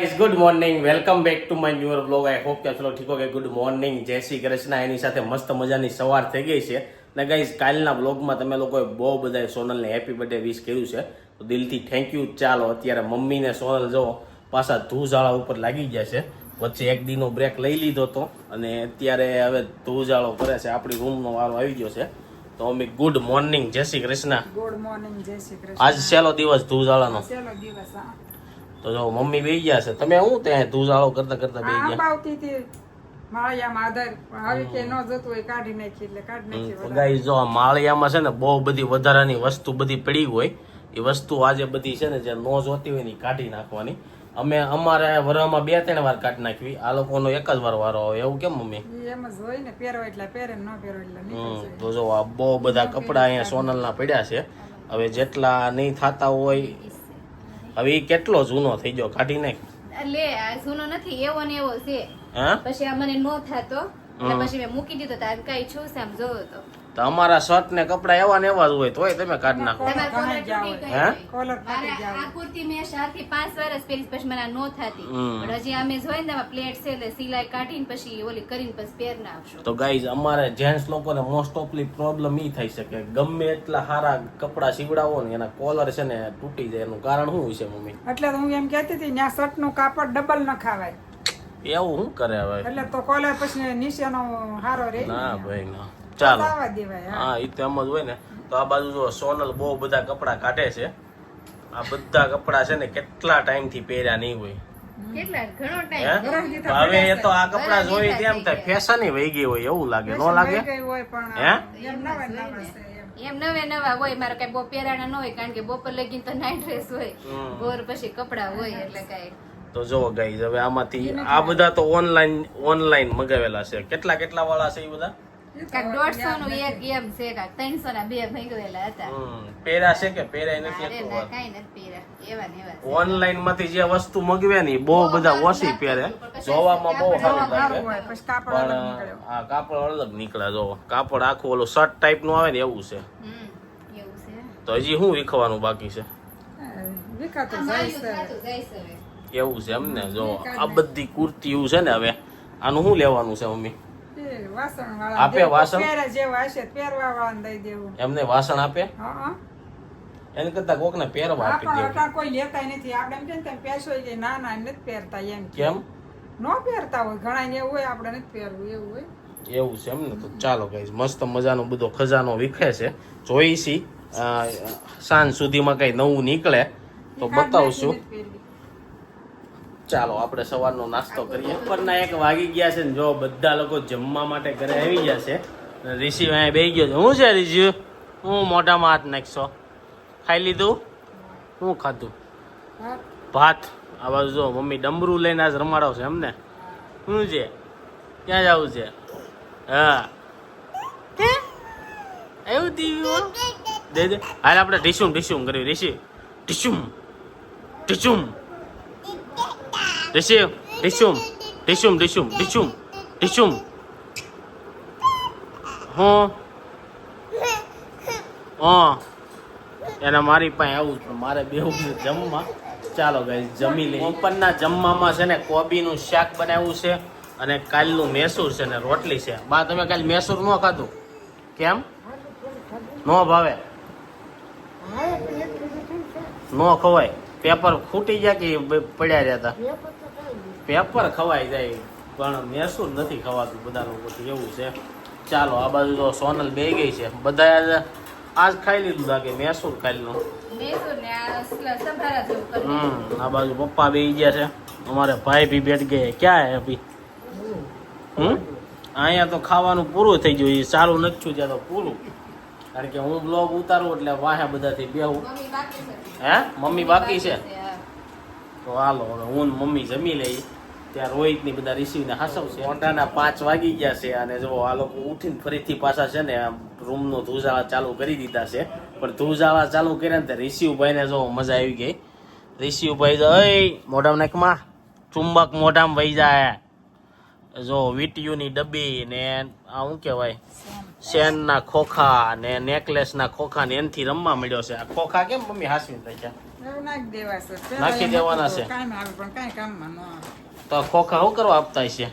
Guys good morning welcome back to my new blog I hope કે ચલો ઠીક હો કે ગુડ મોર્નિંગ જય શ્રી કૃષ્ણ એની સાથે મસ્ત મજાની સવાર થઈ ગઈ છે ને ગાઈઝ કાલના બ્લોગમાં તમે લોકોએ બહુ બધા સોનલને હેપી બર્થડે વિશ કર્યું છે તો દિલથી થેન્ક યુ. ચાલો અત્યારે મમ્મીને સોનલ જો પાછા ધૂજાળા ઉપર લાગી ગયા છે. વચ્ચે એક દીનો બ્રેક લઈ લીધો હતો અને અત્યારે હવે ધૂજાળો કરે છે. આપણી રૂમનો વારો આવી ગયો છે તો મમ્મી ગુડ મોર્નિંગ જય શ્રી કૃષ્ણ. ગુડ મોર્નિંગ જય શ્રી કૃષ્ણ. આજ છેલ્લો દિવસ ધૂજાળાનો. છેલ્લો દિવસ. હા તો જો મમ્મી બેસી ગયા છે. તમે હું ત્યાં ધૂજાળો કરતા કરતા બેસી ગયા? આવતી હતી માળિયામાં આધાર આવી કે ન જતું હોય કાઢી નાખી એટલે કાઢી નાખી. ગાઈસ જો આ માળિયામાં છે ને બહુ બધી વધારાની વસ્તુ બધી પડી હોય એ વસ્તુ આજે બધી છે ને જે નો જોતી હોય ને કાઢી નાખવાની. અમે અમારે વરમાં 2-3 વાર કાઢી નાખવી. આ લોકોનો એક જ વાર વારો આવે એવું કેમ મમ્મી? એમ જ હોય ને, પહેરો એટલે પહેરે ન પહેરો એટલે નહીં. તો જો આ બહુ બધા કપડા અહીંયા સોનલના પડ્યા છે. હવે જેટલા નહીં થતા હોય હવે એ કેટલો જૂનો થઈ ગયો કાઢી નાખ. લે આ જૂનો નથી, એવો ને એવો છે. પછી આ મને નો થાતો એટલે પછી મેં મૂકી દીધો. તાર કઈ છું છે આમ જોવો તો અમારા શર્ટ ને કપડા એવા ને એવા જ હોય તોય તમે કાઢી નાખો. આ કુર્તી મેં 4 થી 5 વર્ષ પહેરી પછી મને નો થાતી, પણ હજી અમે જોઈ ને પ્લેટ છે એટલે સિલાઈ કાઢીને પછી ઓલી કરીને પછી પહેર નાખશું. તો ગાઈઝ અમારે જેન્ટ્સ લોકોને મોસ્ટ ઓફલી પ્રોબ્લેમ ઈ થઈ શકે ગમે એટલા સારા કપડા સીવડાવો ને એના કોલર છે ને તૂટી જાય. એનું કારણ શું છે મમ્મી? એટલે હું એમ કહેતી હતી ત્યાં શર્ટ નું કાપડ ડબલ ન ખાવાય. એવું શું કરે હવે? એટલે તો કોલર પછી નીચેનો હારો રે. ના ભાઈ ના, ચાલો દેવાય. હા એ તો એમ જ હોય ને. તો આ બાજુ જો સોનલ બહુ બધા કપડા કાઢે છે. આ બધા કપડા છે ને કેટલા ટાઈમ થી પહેર્યા નહીં હોય. કેટલા ઘણો ટાઈમ. હવે એ તો આ કપડા જોઈ તેમ થાય ફેશન વહી ગઈ હોય એવું લાગે. નો લાગે? એમ નવે નવા હોય. મારે કઈ બહુ પહેરાણા ન હોય કારણ કે બપોર લગીને તો નાઈટ ડ્રેસ હોય, બોર પછી કપડા હોય એટલે કઈ. તો જો ગાઈઝ હવે આમાંથી આ બધા તો ઓનલાઈન મગાવેલા છે. કેટલા વાળા છે એ બધા? 150 નું એક એમ છે, 300 ના 2 ભેગવેલા હતા. પહેર્યા છે કે પહેરાય નથી? કઈ નથી પહેર્યા. એવા ને એવા. ઓનલાઈન માંથી જે વસ્તુ મગવે ને બહુ બધા ઓછી પહેરે. જોવામાં બહુ સારું લાગે પણ આ કાપડ અલગ નીકળે. જો કાપડ આખું ઓલું શર્ટ ટાઈપ નું આવે ને એવું છે. એવું છે. તો હજી શું વિખવાનું બાકી છે? એવું છે એમ ને. જો આ બધી કુર્તીઓ છે ને હવે આનું શું લેવાનું છે મમ્મી? આપે વાસણ એમને વાસણ આપે એને કરતા કોક ને પહેરવા આપી દે. કોઈ લેતા નથી. આપણે એમ કે પૈસો ના ના નથી પહેરતા એમ. કેમ નો પહેરતા હોય ઘણા એવું હોય, આપણે નથી પહેરવું એવું હોય. એવું છે એમ ને. તો ચાલો ગાઈઝ મસ્ત મજાનો બધો ખજાનો વિખે છે. જોઈશી સાંજ સુધીમાં કઈ નવું નીકળે તો બતાવશું. ચાલો આપણે સવારનો નાસ્તો કરીએ. બપોરના 1 વાગી ગયા છે ને જો બધા લોકો જમવા માટે ઘરે આવી ગયા છે. ઋષિ અહીંયા બેસી ગયો છે. શું છે ઋષિ? હું મોઢામાં હાથ નાખશો? ખાઈ લીધું? શું ખાધું? ભાત. આ બાજુ જો મમ્મી ડમરું લઈને આજ રમાડો છે એમને. શું છે? ક્યાં જવું છે? હા એવું થયું. દે દે હાલ આપણે ઢીસુમ કર્યું. ઋષિ ઢીસુમ ઢીસુમ ઋષિ ઢીસુમ હું એને મારી પાસે આવું પણ મારે બેવું છે જમવા. ચાલો ગાઈસ જમી લઈએ. બપોરના જમવામાં છે ને કોબીનું શાક બનાવ્યું છે અને કાલનું મેસૂર છે ને રોટલી છે. બા તમે કાલ મેસૂર ન ખાધું કેમ? નો ભાવે? નો ખવાય? પેપર ખૂટી ગયા કે પડ્યા રહ્યા હતા? પેપર ખવાઈ જાય પણ મેસૂર નથી ખવાતું બધા લોકોથી એવું છે. ચાલો આ બાજુ તો સોનલ બે ગઈ છે. બધા આજ ખાઈ લીધું લાગે મેસૂર કાલનું. આ બાજુ પપ્પા બે ગયા છે. અમારે ભાઈ ભી બેઠ ગયા. ક્યાં હે અભી? અહીંયા તો ખાવાનું પૂરું થઈ ગયું. એ ચાલુ નથી થયું ત્યાં તો પૂરું. કારણ કે હું બ્લોગ ઉતારું એટલે વાહે બધાથી બેહું. હે મમ્મી બાકી છે? તો હાલો હવે હું મમ્મી જમી લઈ. ત્યાં રોહિત ની બધા રિસીવને હાસવશે. મોટાના 5 વાગી ગયા છે અને જો આ લોકો ઉઠીને ફરીથી પાછા છે ને રૂમ નો ધુજાળા ચાલુ કરી દીધા છે. પણ ધુજાળા ચાલુ કર્યા ને રિસીવભાઈ ને જો મજા આવી ગઈ. રિસીવભાઈ જો મોઢામાં નાખમાં ચુંબક મોઢામાં વહી જાય. જો વીટીયુ ની ડબ્બી ને આ શું કેવાય ચેન ના ખોખા ને નેકલેસ ના ખોખા ને એનથી રમવા મળ્યો છે. આ ખોખા કેમ મમ્મી હાસવી થઈ ગયા? એવું નાખી દેવા છે. પેલા નાખી એમ દેવાના હતું છે. તો કાંઈ આવે પણ કાંઈ કામમાં ન આવે. તો ખોખા શું કરવા આપતા છે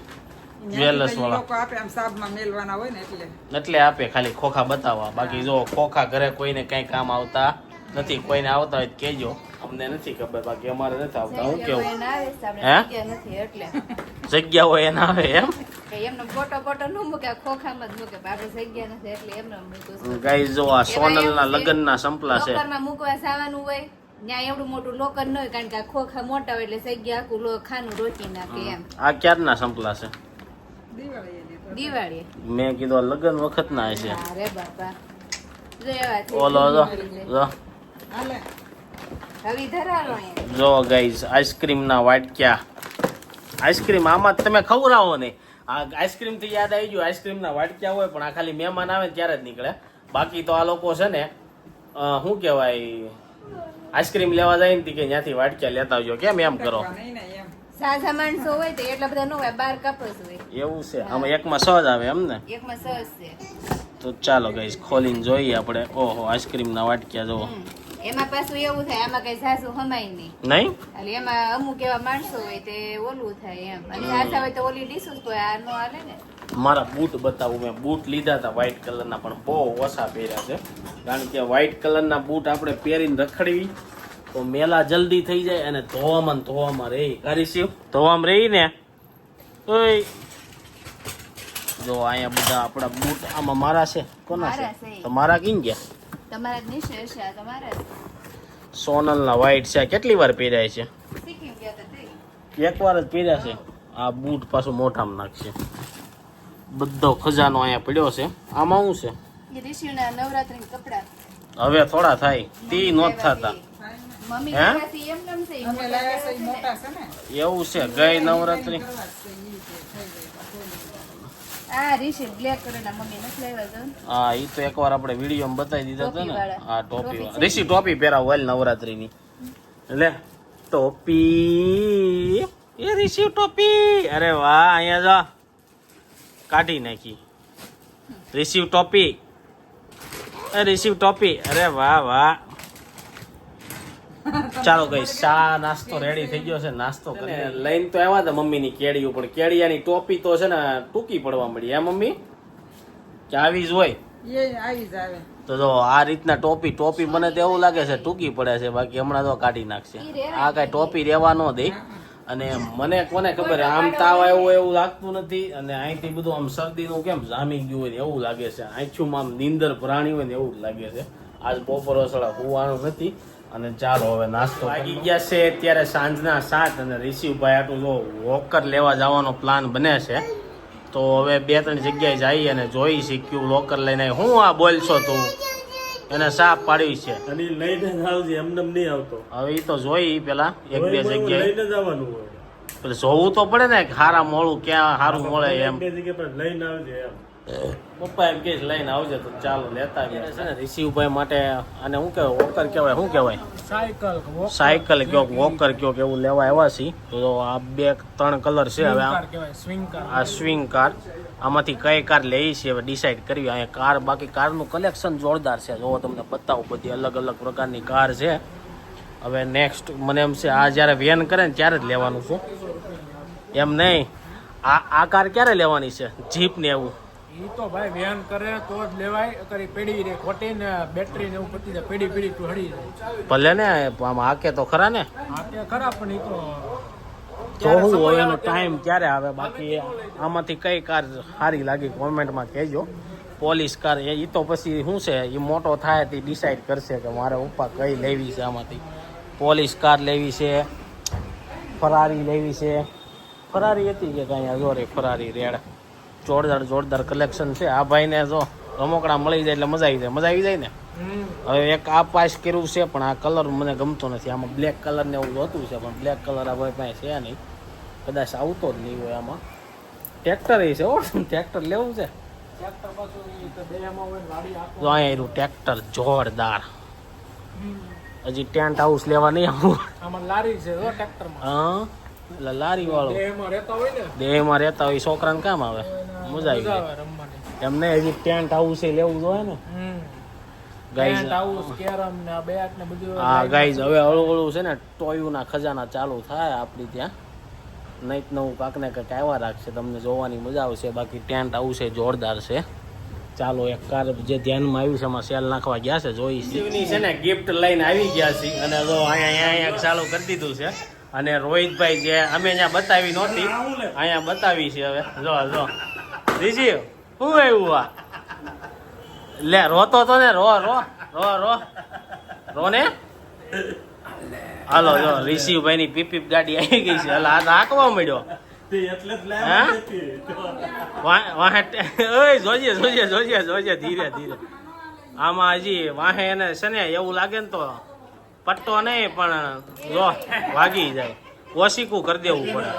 જ્વેલર્સ ઈ વાળા? લોકો આપે આમ સાબમાં મેલવાના હોય ને એટલે. એટલે આપે ખાલી ખોખા બતાવવા. બાકી જો ખોખા ઘરે કોઈને કઈ કામ આવતા નથી. કોઈને આવતા હોય તો કહેજો, અમને નથી ખબર, બાકી અમારે નથી આવતા. હું કેવું હે નથી એટલે જગ્યા હોય એના આવે એમ. કે એમનો ફોટો ન મૂકે, ખોખામાં જ મૂકે. આપણે જગ્યા નથી એટલે એમને મૂક્યું. ગાઈસ જો આ સોનલના લગ્નના સંપલા છે. લોકરમાં મૂકવા જવાનું હોય ત્યાં એવડું મોટું લોકર ન હોય, કારણ કે આ ખોખા મોટા હોય એટલે જગ્યા આખું ખાનું રોકી નાખે એમ. આ ક્યારના સંપલા છે? દિવાળીએ દીધો. દિવાળી મેં કીધું આ લગ્ન વખત ના છે. અરે બાપા જો એવા છે. ઓલો જો હાલે. હવે ધરાલો અહીંયા. જો ગાઈસ આઈસ્ક્રીમ ના વાટક્યા. આઈસ્ક્રીમ આમાં તમે ખવડાવો ને. આ આઈસ્ક્રીમ થી યાદ આવી ગયું, આઈસ્ક્રીમ ના વાટક્યા હોય પણ આ ખાલી મહેમાન આવે ત્યારે જ નીકળે. બાકી તો આ લોકો છે ને શું કહેવાય, આઈસ્ક્રીમ લેવા જાય ને કે ત્યાંથી વાટક્યા લેતા આવજો. કેમ એમ કરો? નહીં ને એમ. સાજા માણસો હોય તો એટલા બધા ન હોય, 12 કપ જ હોય. એવું છે? આમાં એકમાં સહજ આવે એમ ને? એકમાં સસ છે. તો ચાલો ગાઈસ ખોલીને જોઈએ આપણે. ઓહો આઈસ્ક્રીમ ના વાટક્યા જો. એમાં પાછું એવું થાય, આમાં કઈ સાસુ હમાય નહીં. નહીં એટલે એમાં અમુક એવા માણસો હોય તે ઓલું થાય એમ. અને સાસા હોય તો ઓલી ડીશું કોઈ આ નો હાલે ને. મારા બૂટ બતાવું. મેં બૂટ લીધા હતા વ્હાઈટ કલરના, પણ બહુ ઓછા પહેર્યા છે. કારણ કે વ્હાઈટ કલરના બૂટ આપણે પહેરીને રખડવી તો મેલા જલ્દી થઈ જાય અને ધોવામાં રહી. કરીશું ધોવામાં રહી ને. ઓય જો અહીંયા બધા આપણા બૂટ આમાં મારા છે. કોના છે? મારા છે. તો મારા કઈ ગયા? તમારા જ નિશે હશે, આ તમારા જ. સોનલના વ્હાઈટ છે. કેટલી વાર પહેર્યા છે? શીખી ગયા તો થઈ. એક વાર જ પહેર્યા છે. આ બૂટ પાછું મોઢામાં નાખશે. બધો ખજાનો અહીંયા પડ્યો છે. આમાં શું છે? એ ઋષિના નવરાત્રી કપડા. હવે થોડા થાય તી નોત થતા. મમ્મી હે? લેવાથી એમ નમ છે. અમે લાવ્યા છે ઈ મોટા છે ને. એવું છે? ગઈ નવરાત્રી કરવા જ છે ઈ કે થઈ જાય. આ ઋષિ બ્લેક કલરના મમ્મી નથી લાવ્યા તો. હા ઈ તો એકવાર આપણે વિડીયોમાં બતાવી દીધા હતા ને. ટોપીવાળા. હા ટોપી ટોપી છે. ઋષિ ટોપી પહેરાવ હાલ નવરાત્રીની. લે ટોપી. એ ઋષિ ટોપી. અરે વાહ અહીંયા જા કાઢી નાખી. રિસીવ ટોપી. રિસીવ ટોપી. અરે વાહ વાહ. ચાલો ગઈ ચા નાસ્તો રેડી થઈ ગયો છે. નાસ્તો કરીને લઈને તો આવ્યા હતા મમ્મીની કેડીઓ, પણ કેડિયાની ટોપી તો છે ને ટૂંકી પડવા મળી. હે મમ્મી? કે આવી જ હોય? એ આવી જ આવે. તો જો આ રીતના ટોપી મને તો એવું લાગે છે ટૂંકી પડે છે, બાકી હમણાં તો કાઢી નાખશે. આ કઈ ટોપી રહેવા ન દે. અને મને કોને ખબર, આમ તાવ આવ્યો એવું લાગતું નથી. અને અહીંથી બધું આમ શરદીનું કેમ જામી ગયું હોય ને એવું લાગે છે. આંખુમાં આમ નીંદર પ્રાણી હોય ને એવું જ લાગે છે. આજ બપોર વસળા હોવાનું નથી. અને ચાલો હવે નાસ્તો વાગી ગયા છે અત્યારે સાંજના 7 અને રિશિવભાઈ આટલું જો વોકર લેવા જવાનો પ્લાન બને છે. તો હવે 2-3 જગ્યાએ જઈએ અને જોઈ શીખ્યું લોકર લઈને. હું આ બોલશો તું? એને સાપ પાડ્યું છે. અને લઈને જ આવજે, એમને નહીં આવતો. હવે ઈ તો જોઈ પેલા 1-2 જગ્યાએ. લઈને જવાનું હોય. એટલે જોવું તો પડે ને કે હારા મોળું ક્યાં સારું મળે એમ. બે જગ્યાએ પણ લઈને આવજે એમ. પપ્પા એમ કે લઈને આવજે તો ચાલો લેતા આવીએ. છે ને રિશિવભાઈ માટે આને શું કહેવાય, વોકર કહેવાય, શું કહેવાય? સાયકલ કયો વોકર કયો કે એવું લેવા આવ્યા છીએ. તો આ 2-3 કલર છે. હવે આ સ્વિંગ કાર, આમાંથી કઈ કાર લેવી છે હવે ડિસાઈડ કરવી. અહીંયા કાર, બાકી કારનું કલેક્શન જોરદાર છે. જો તમને બતાવું, બધી અલગ અલગ પ્રકારની કાર છે. હવે નેક્સ્ટ મને એમ છે આ જ્યારે વેન કરે ને ત્યારે જ લેવાનું છે. એમ નહીં, આ કાર ક્યારે લેવાની છે? જીપ ને એવું? ઈ તો ભાઈ વેન કરે તો જ લેવાય. કરી પેઢી રે ખોટી ને બેટરી ને એવું પતી જાય, પેઢી તું હડી જાય. ભલે ને આમ હાકે તો ખરા ને. આ તે ખરા પણ ઈ તો જોવું હોય એનો ટાઈમ ક્યારે આવે. બાકી આમાંથી કઈ કાર સારી લાગી કોમેન્ટમાં કહેજો. પોલીસ કાર એ તો પછી શું છે, એ મોટો થાય તે ડિસાઈડ કરશે કે મારે ઉપા કઈ લેવી છે. આમાંથી પોલીસ કાર લેવી છે, ફરારી લેવી છે. ફરારી હતી કે કાંઈ જો રે ફરારી રેડ. જોરદાર કલેક્શન છે. આ ભાઈને જો રમકડા મળી જાય એટલે મજા આવી જાય ને. હવે એક આ પાસ કર્યું છે પણ આ કલર મને ગમતો નથી. આમાં બ્લેક કલર ને એવું જોતું છે પણ બ્લેક કલર આ ભાઈ પાસે છે નહીં, કદાચ આવતો જ નહીં હોય. આમાં ટ્રેક્ટર છે. ટ્રેક્ટર લેવું છે. ટ્રેક્ટર પાછું ઈ તો દેહમાં હોય ને ગાડી આખો. જો અહીંયા એનું ટ્રેક્ટર જોરદાર. હજી ટેન્ટ હાઉસ લેવા નહીં આવું. આમાં લારી છે જો ટ્રેક્ટરમાં. હા એટલે લારી વાળો દેહમાં રહેતા હોય ને દેહમાં રહેતા હોય છોકરાને કામ આવે, મજા આવી મજા જાય. આવે રમવાની. એમને હજી ટેન્ટ હાઉસ લેવું જોઈએ ને. ગાઈઝ Tent house, કેરમ ને આ બેટ ને બધું હા ગાઈઝ હવે હળું હળું છે ને ટોયુના ખજાના ચાલુ થાય આપણી ત્યાં નહીં નવું કાંક ને કાંઈક આવ્યા રાખશે તમને જોવાની મજા આવશે બાકી ટેન્ટ આવશે જોરદાર છે ચાલો એક કાર જે ધ્યાનમાં આવ્યું છે એમાં સેલ નાખવા ગયા છે જોઈ શિવની છે ને ગિફ્ટ લઈને આવી ગયા છે અને જો અહીંયા ચાલુ કરી દીધું છે અને રોહિતભાઈ જે અમે અહીંયા બતાવી નહોતી અહીંયા બતાવી છે હવે જો રીજી શું આવ્યું આ લે રોતો તો ને રો ને હાલો જો ઋષિભાઈ ની પીપ ગાડી આવી ગઈ છે હાલ હાથ હાંકવા મળ્યો એટલે જ જોજે ધીરે આમાં હજી વાહે એને છે ને એવું લાગે ને તો પટ્ટો નહીં પણ જો વાગી જાય ઓશીકું કરી દેવું પડે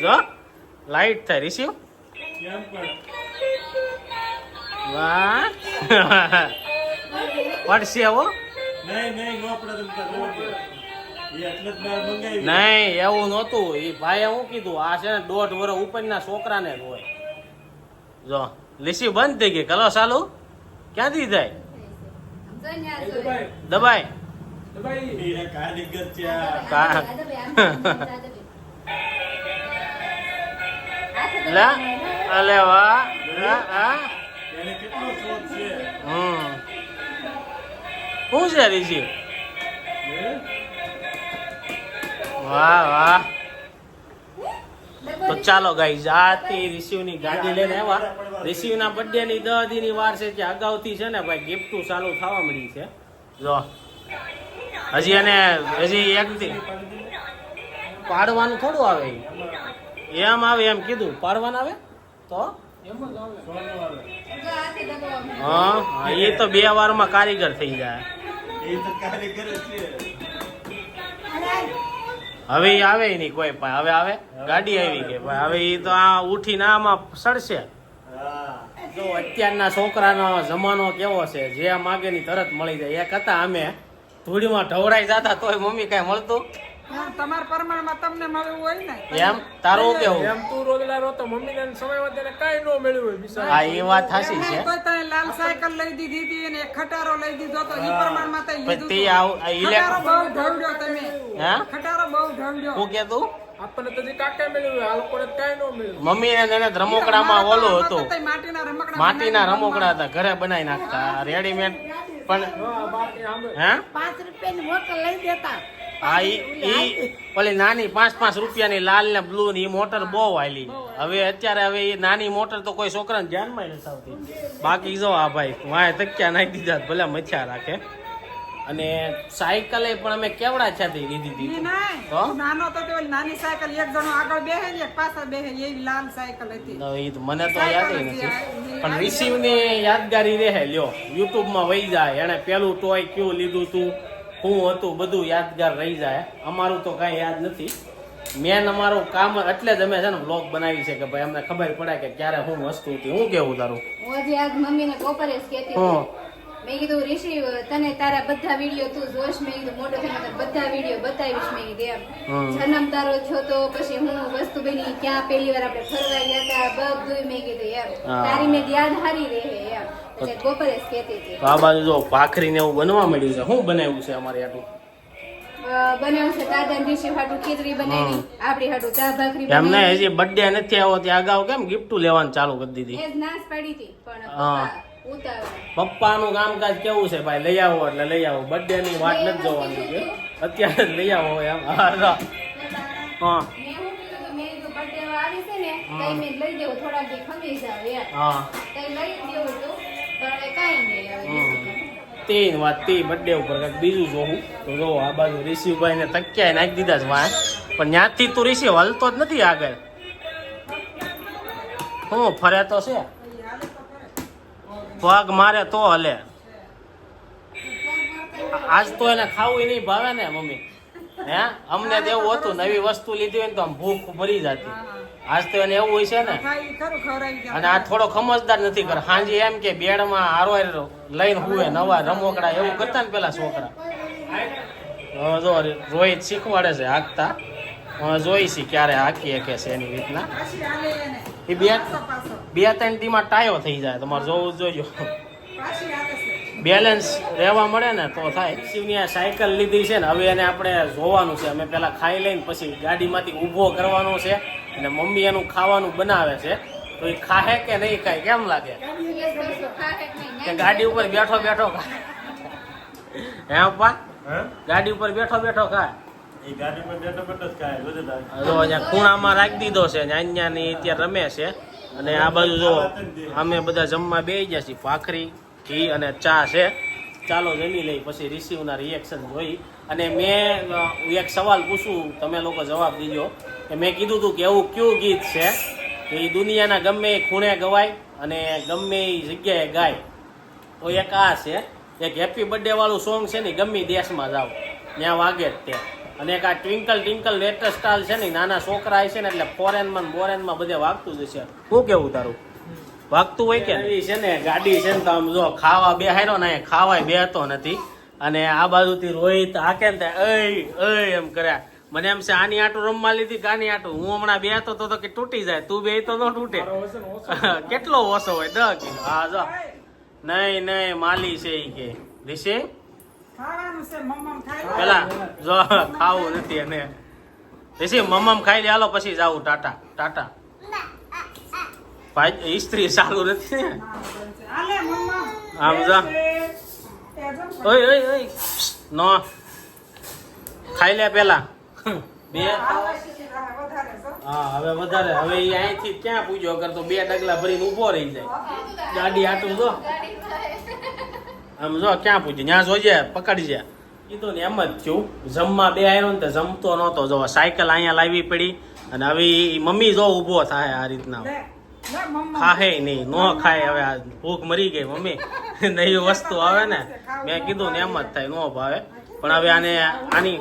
જો લાઈટ થાય રિસીવ વાહ પડશે હો નહીં એવું નહોતું એ ભાઈએ શું કીધું આ છે ને 1.5 વર્ષ ઉપરના છોકરાને જ હોય જો લીસી બંધ થઈ ગઈ કલો ચાલુ ક્યાંથી થાય દબાઈ અલે વાહ શું છે રીસી વાહ તો ચાલો ગાઈઝ આ તે રિસીવની ગાડી લઈને આવ્યા રિસીવના બર્થડે ની 10 દી ની વાર છે કે અગાઉથી છે ને ભાઈ ગિફ્ટ ચાલુ થવા મળી છે જો હજી એક દી પાડવાનું થોડું આવે એમ આવે એમ કીધું પાડવાનું આવે તો હા એ તો 2 વારમાં કારીગર થઈ જાય હવે ઈ આવે નહીં કોઈ પણ હવે આવે ગાડી આવી ગઈ ભાઈ હવે ઈ તો આ ઉઠીને આમાં સડશે જો અત્યારના છોકરાનો જમાનો કેવો છે જે માગે ની તરત મળી જાય એક હતા અમે ધૂળીમાં ઢવરાઈ જતા તોય મમ્મી કઈ મળતું તમારા પ્રમાણમાં તમને મળવું હોય ને એમ તારું કેવું એમ તું રોજલા રોતો મમ્મીને સમયમાં તેને કાંઈ ન મળ્યું હોય બિચારા હા એ વાત સાચી છે કોઈ તને લાલ સાયકલ લઈ દીધી હતી અને એક ખટારો લઈ દીધો તો ઈ પ્રમાણમાં તઈ લીધું તે ખટારો બહુ ઢવડ્યો તમે હે ખટારો બહુ ઢવડ્યો શું કેતું આપણને તો કાંઈ મળ્યું હોય આ લોકોને કાંઈ ન મળ્યું મમ્મી ને એને રમકડામાં ઓલું હતું તઈ માટીના રમકડા હતા ઘરે બનાવી નાખતા રેડીમેડ પણ હે 5 રૂપિયાની મોટર લઈ દેતા હા ઈ ઓલી નાની 5-5 રૂપિયાની લાલ ને બ્લુ ની ઈ મોટર બહુ વાયલી હવે અત્યારે હવે એ નાની મોટર તો કોઈ છોકરાને ધ્યાનમાં નથી આવતી બાકી જો આ ભાઈ વાય તક્યા નાખી દીધા ભલે મચ્છા રાખે અને સાયકલે પણ અમે કેવડા છે લીધી હતી તો નાનો તો તે ઓલી નાની સાયકલ એક જણો આગળ બેહે ને એક પાછળ બેહે એવી લાલ સાયકલ હતી ઈ તો મને તો યાદ નથી પણ રિસીવ ની યાદગારી રહે લ્યો યુટ્યુબ માં વહી જાય એને પેલું ટોય કયું લીધું તું શું હતું બધું યાદગાર રહી જાય અમારું તો કાંઈ યાદ નથી મેન અમારું કામ એટલે જ અમે છે ને વ્લોગ બનાવી છે કે ભાઈ અમને ખબર પડે કે ક્યારે શું વસ્તુ હતી હું કેવું તારું આજે આજ મમ્મીને કોપરે જ કહેતી હતી. મેં કીધું ઋષિ તને તારા બધા વિડીયો તું જોઈશ મેં કીધું મોટો થઈને તારા બધા વિડીયો બતાવીશ મેં કીધું એમ જન્મ તારો છો તો પછી હું વસ્તુ બની ક્યાં પહેલી વાર આપણે ફરવા ગયા હતા બધું મેં કીધું એમ તારી મેં યાદ હારી રહે એમ એટલે કોપરે જ કહેતી હતી. આ બાજુ જો ભાખરી ને એવું બનવા મળ્યું છે શું બનાવ્યું છે અમારે આટલું બનાવ્યું છે દાદા ઋષિ હાટું ખીચડી બનાવી આપડી હાટું ચા ભાખરી એમને હજી બર્થડે નથી આવ્યો ત્યાં અગાઉ કેમ ગિફ્ટ લેવાનું ચાલુ કરી દીધી એ જ નાશ પાડી હતી પણ ઉતાવળ પપ્પાનું કામકાજ કેવું છે ભાઈ લઈ આવો એટલે લઈ આવો બર્થડે ની વાત નથી જોવાની છે અત્યારે જ લઈ આવો એમ હા મેં શું કીધું મેં તો બર્થડે આવી છે ને તઈ મેં લઈ દેવું થોડાક દી ખમી જાવ યાર હા તઈ લઈ દેવું તો પણ એ કાંઈ નહીં હવે તે વાત તે બર્થડે ઉપર કંઈક બીજું જોવું તો જો આ બાજુ ઋષિભાઈ ને તક્યા નાખી દીધા છે વાહ પણ ત્યાંથી તું ઋષિ હલતો જ નથી આગળ હું ફરે તો છે પગ મારે તો હલે આજ તો એને ખાવું નહીં ભાવે ને મમ્મી હે અમને તો એવું હતું નવી વસ્તુ લીધી હોય ને તો આમ ભૂખ ભરી જતી આજ તો એને એવું હોય છે ને અને આ થોડો સમજદાર નથી કર હાંજે એમ કે બેડમાં હારો લઈને હુએ નવા રમોકડા એવું કરતા ને પેલા છોકરા જો રોહિત શીખવાડે છે હાંકતા જોઈશી ક્યારે હાંકી કે છે એની રીતના એ 2-3 દીમાં ટાયો થઈ જાય તમારે જોવું જોઈજો પાછી આવે છે. બેલેન્સ રહેવા મળે ને તો થાય. શિવની આ સાયકલ લીધી છે ને હવે એને આપણે જોવાનું છે. અમે પહેલા ખાઈ લઈને પછી ગાડીમાંથી ઊભો કરવાનો છે અને મમ્મી એનું ખાવાનું બનાવે છે. તો એ ખાહે કે નહીં ખાય કેમ લાગે કે ગાડી ઉપર બેઠો બેઠો ખાય? હે પપ્પા, હા ગાડી ઉપર બેઠો બેઠો ખાય? એ ગાડી પર બેઠો બેઠો જ ખાય બધું થાય. જો અહીંયા ખૂણામાં રાખી દીધો છે ને અહીંયાની અત્યારે રમે છે. અને આ બાજુ જો અમે બધા જમવા બેસી ગયા છીએ. ભાખરી, ઘી અને ચા છે. ચાલો જમી લઈ પછી રિસીવના રિએક્શન જોઈ. અને મેં એક સવાલ પૂછું, તમે લોકો જવાબ દીજો કે મેં કીધું હતું કે એવું કયું ગીત છે કે એ દુનિયાના ગમે એ ખૂણે ગવાય અને ગમે એ જગ્યાએ ગાય? તો એક આ છે, એક હેપી બર્થડે વાળું સોંગ છે ને ગમે દેશમાં જાઓ ત્યાં વાગે જ તે. અને એક આ ટ્વિંકલ ટ્વિંકલ લેટેસ્ટ સ્ટાઇલ છે ને નાના છોકરા છે ને એટલે ફોરેનમાં બોરેનમાં બધે વાગતું જ છે. શું કેવું તારું? વાગતું હોય કે એ છે ને ગાડી છે ને તો આમ જો ખાવા બેહાર્યો ને ખાવાય બેહતો નથી. અને આ બાજુથી રોહિત હાકે ને એમ કર્યા. મને એમ છે આની આટું રમવા લીધી કે આની આટું. હું હમણાં બેહતો તો કે તૂટી જાય, તું બે તો ન તૂટે. કેટલો ઓછો હોય? 10 કિલો. હા જો નહીં નહીં માલી છે એ કે રિષે ખાવાનું છે મમ્મમ ખાઈ લો. પેલા જો ખાવું નથી અને રિષે મમ્મમ ખાઈ લે હાલો પછી જાવું ટાટા ટાટા. ભાઈ ઇસ્ત્રી ચાલુ નથી ને આલે મમ્મમ આમ જા. ઓય ઓય ઓય નો ખાઈ લે પેલા બે. વધારે છો. હા હવે વધારે. હવે એ અહીંથી ક્યાં પૂજો કરતો 2 ડગલા ભરીને ઊભો રહી જાય. ગાડી આટું જો આમ જો ક્યાં પૂજે ત્યાં જોજે પકડજે. કીધું ને એમ જ થયું. જમવા બે આવ્યો ને તો જમતો નહોતો. જો સાયકલ અહીંયા લાવવી પડી અને હવે ઈ મમ્મી જો ઊભો થાય આ રીતના. લે મમ્મમ ખાહે નહીં નો ખાય. હવે આ ભૂખ મરી ગઈ મમ્મી. નવી વસ્તુ આવે ને મેં કીધું ને એમ જ થાય, નો ભાવે. પણ હવે આને આની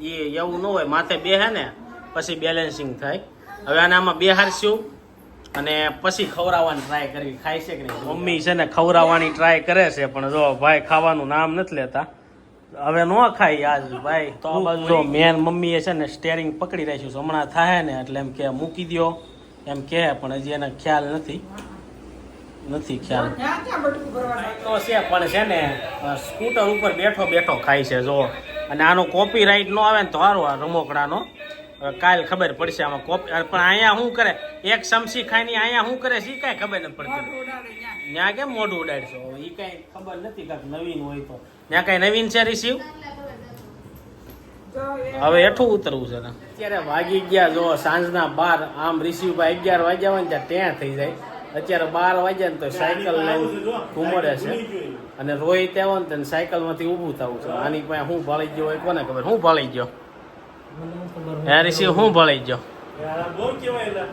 એ એવું ન હોય, માથે બેહે ને પછી બેલેન્સિંગ થાય. હવે આને આમાં બેહારશું અને પછી ખવડાવવાની ટ્રાય કરવી. ખાય છે કે નહીં? મમ્મી છે ને ખવડાવવાની ટ્રાય કરે છે પણ જો ભાઈ ખાવાનું નામ નથી લેતા. હવે ન ખાય આજ ભાઈ. તો આ બાજુ જો મેન મમ્મીએ છે ને સ્ટેરિંગ પકડી રાખ્યું છે. હમણાં થાય ને એટલે એમ કે મૂકી દો એમ કે, પણ હજી એને ખ્યાલ નથી ખ્યાલ. ક્યાં ક્યાં બટકું ભરવાનું? તો છે પણ છે ને સ્કૂટર ઉપર બેઠો બેઠો ખાય છે જો. અને આનો કોપીરાઇટ નો આવે ને તો સારું આ રમોકડાનો. કાલ ખબર પડશે આમાં કોપી. પણ અહીંયા શું કરે? એક સમસી ખાઈ ની અહીંયા શું કરે છે કાંઈ ખબર નથી પડતી. મોઢું ઉડાડે ન્યા. ત્યાં કેમ મોઢું ઉડાડશો? એ કાંઈ ખબર નથી. કાંઈક નવીન હોય તો ત્યાં કાંઈ નવીન છે રિસીવ? જો એ હવે હેઠું ઉતરવું છે ને. અત્યારે વાગી ગયા જો સાંજના 12. આમ રિસીવ ભાઈ 11 વાગ્યા હોય ને ત્યાં ત્યાં થઈ જાય. અત્યારે 12 વાગ્યા ને તો સાયકલ લઈને ઘૂમડે છે. અને રોહિત આવ્યો ને તો સાયકલ માંથી ઊભું થવું છે. આની પાસે શું ભળી ગયો હોય કોને ખબર? શું ભળી ગયો? હે રિષિ શું ભળી ગયો? બહુ કેવાય એલા.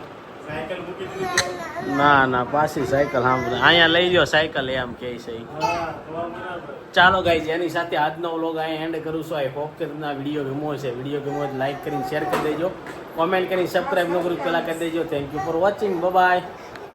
સાયકલ મૂકી દીધી. ના ના પાછી સાયકલ સાંભળે અહીંયા લઈ લ્યો સાયકલ એમ કહે છે ઈ. હા તમારા બરાબર. ચાલો ગાઈઝ એની સાથે આજનો વ્લોગ અહીંયા એન્ડ કરું છું. આઈ હોપ કે તમને આ વિડીયો ગમ્યો છે. વિડીયો ગમ્યો હોય લાઈક કરીને શેર કરી દેજો. કોમેન્ટ કરીને સબસ્ક્રાઈબ ન કર્યું પહેલાં કરી દેજો. Thank you for watching. By.